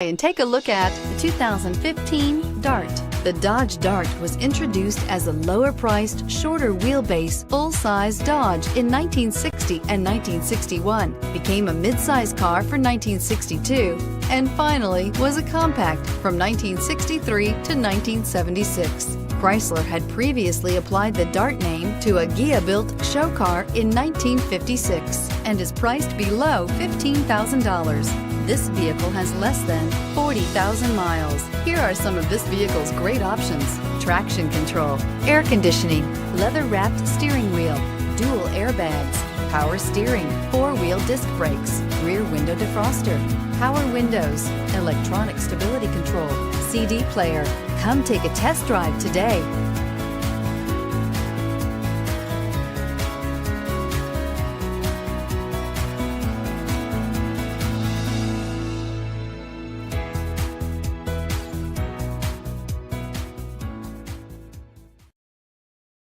And take a look at the 2015 Dart. The Dodge Dart was introduced as a lower-priced, shorter wheelbase, full-size Dodge in 1960 and 1961, became a mid-size car for 1962, and finally was a compact from 1963 to 1976. Chrysler had previously applied the Dart name to a Ghia-built show car in 1956 and is priced below $15,000. This vehicle has less than 40,000 miles. Here are some of this vehicle's great options: traction control, air conditioning, leather-wrapped steering wheel, dual airbags, power steering, four-wheel disc brakes, rear window defroster, power windows, electronic stability control, CD player. Come take a test drive today.